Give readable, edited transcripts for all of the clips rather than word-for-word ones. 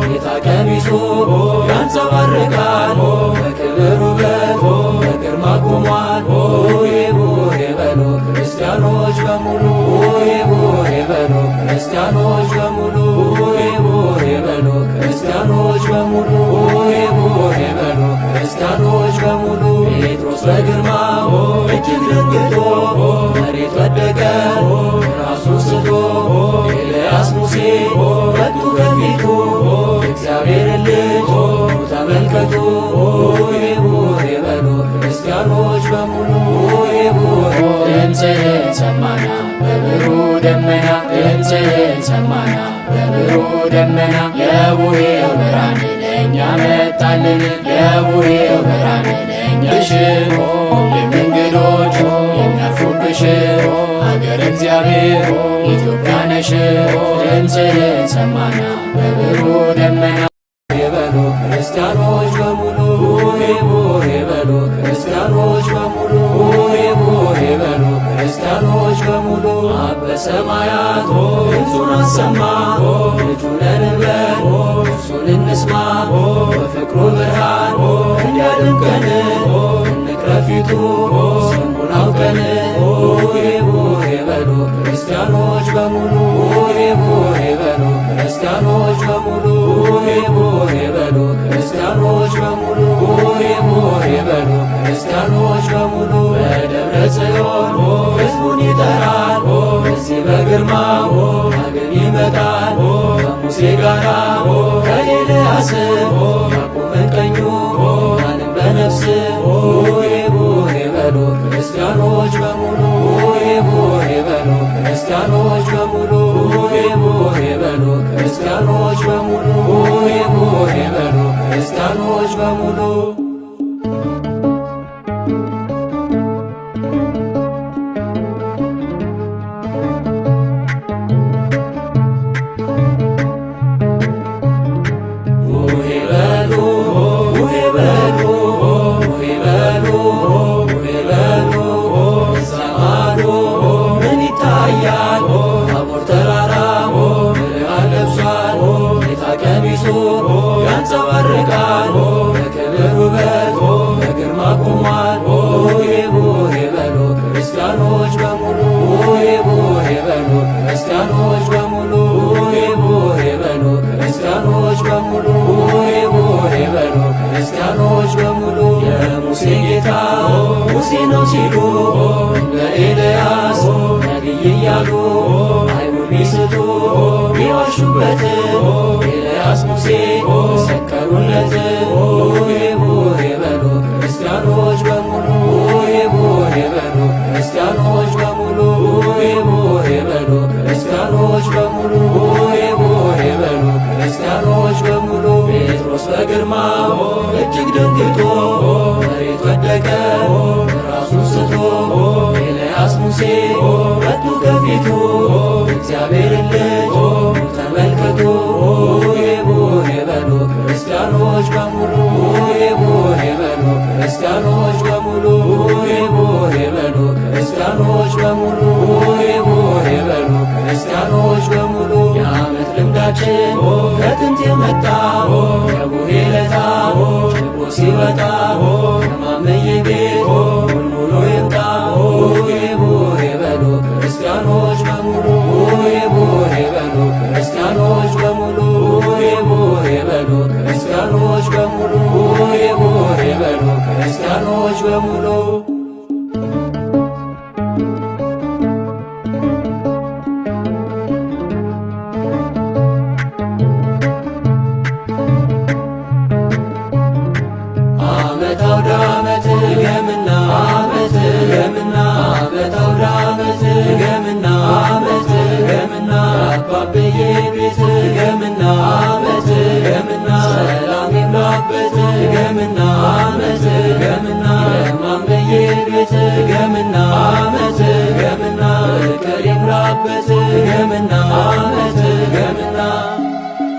ጌታ ቀሚሱ ያንጸባርቃል በክብር ውበት በግርማ ቆሟል። ሆዬ ሆዬ በሉ ክርስቲያኖች በሙሉ ሆዬ ሆዬ በሉ ክርስቲያኖች በሙሉ ሆዬ ሆዬ በሉ ክርስቲያኖች በሙሉ ሆዬ ሆዬ በሉ ክርስቲያኖች በሙሉ ጴጥሮስ በግርማው እጅግ ደንግጦ መሬት ወደቀ ራሱን ስቶ ኤልያስ ሙሴ መጡ ከፊቱ እግዚአብሔርን ልጅ ተመልከቱ። ሆዬ ሆዬ በሉ ክርስቲያኖች በሙሉ ሆዬ ሆዬ ድምፅህን ሰማና በብሩህ ደመና ድምፅህን ሰማና በብሩህ ደመና የቡሄው ብርሃን ለእኛ መጣልን የቡሄው ብርሃን ለእኛ ሽቦ ሁሌም እንግዶች የሚያርፉብሽ አገር እግዚአብሔር ኢትዮጵያ ነሽ። ድምፅህን ሰማና በብሩህ ደመና የበሉ ክርስቲያኖች በሙሉ ሆዬ ሆዬ በሉ ክርስቲያኖች በሙሉ ሆዬ ሆዬ በሉ ክርስቲያኖች በሙሉ አብ በሰማያት ድምፁን አሰማ ልጁ ነን ብለን እርሱን እንስማ በፍቅሩ ብርሃን እንዲያደምቀን እንቅረብ ፊቱ ስሙን አውቀን ሆዬ ሆዬ በሉ ክርስቲያኖች በሙሉ ሆዬ ሆዬ በሉ ክርስቲያኖች በሙሉ ሆዬ ሆዬ በሉ ክርስቲያኖች በሙሉ ሆዬ ሆዬ በሉ ክርስቲያኖች በሙሉ በደብረ ጽዮን ሕዝቡን ይጠራል በዚህ በግርማው ዳግም ይመጣል ከሙሴ ጋራ ከኤልያስ ያቆመን ቀኙ ማንም በነፍስ ሆዬ ሆዬ በሉ ክርስቲያኖች በሙሉ ሆዬ ሆዬ በሉ ክርስቲያኖች በሙሉ ሆዬ ሆዬ በሉ ክርስቲያኖች በሙሉ ሆዬ ሆዬ በሉ ክርስቲያኖች በሙሉ ያንጸባርቃል በክብር ውበት በግርማ ቆሟል። ሆዬ ሆዬ በሉ ክርስቲያኖች በሙሉ ሆዬ ሆዬ በሉ ክርስቲያኖች በሙሉ ሆዬ ሆዬ በሉ ክርስቲያኖች በሙሉ ሆዬ ሆዬ በሉ ክርስቲያኖች በሙሉ የሙሴ ጌታ ሙሴ ነው ሲሉ እንደ ኤልያስ ነቢይ እያሉ አይሁድ ቢስቱ ቢዋሹበት ኤልያስ ሙሴ ሰከሩለት። ሆዬ ሆዬ በሉ ክርስቲያኖች በሙሉ ሆዬ ሆዬ በሉ ክርስቲያኖች በሙሉ ሆዬ ሆዬ በሉ ክርስቲያኖች በሙሉ ሆዬ ሆዬ በሉ ክርስቲያኖች በሙሉ ጴጥሮስ በግርማው እጅግ ደንግጦ መሬት ወደቀ ራሱን ስቶ ኤልያስ ሙሴ መጡ ከፊቱ እግዚአብሔርን ልጅ ተመልከቱ። ሆዬ ሆዬ በሉ ክርስቲያኖች በሙሉ ሆዬ ሆዬ በሉ ክርስቲያኖች በሙሉ ሆዬ ሆዬ በሉ ክርስቲያኖች በሙሉ ሆዬ ሆዬ በሉ ክርስቲያኖች በሙሉ የዓመት ልምዳችን ከጥንት የመጣ የቡሄ ለታ ችቦ ሲወጣ ከማመዬ ቤት ሙልሙሎ ይምጣ። ሆዬ ሆዬ በሉ ክርስቲያኖች በሙሉ ሆዬ ሆዬ በሉ ክርስቲያኖች በሙሉ ሆዬ ሆዬ በሉ ክርስቲያኖች በሙሉ ሆዬ ሆዬ በሉ ክርስቲያኖች በሙሉ ዓመት አውደ ዓመት ገምና ዓመት ዓመት ድገምና ዓመት ድገምና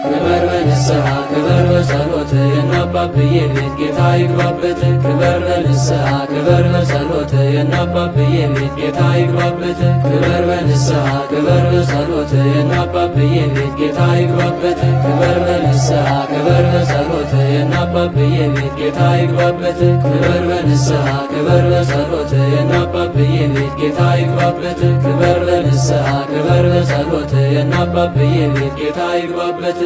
ክበር በንስሐ ክበር በጸሎት የናባብዬ ቤት ጌታ ይግባበት። ክበር በንስሐ ክበር በጸሎት የናባብዬ ቤት ጌታ ይግባበት። ክበር በንስሐ ክበር በጸሎት የናባብዬ ቤት ጌታ ይግባበት። ክበር በንስሐ ክበር በጸሎት የናባብዬ ቤት ጌታ ይግባበት። ክበር በንስሐ ክበር በጸሎት የናባብዬ ቤት ጌታ ይግባበት። ክበር በንስሐ ክበር በጸሎት የናባብዬ ቤት ጌታ ይግባበት።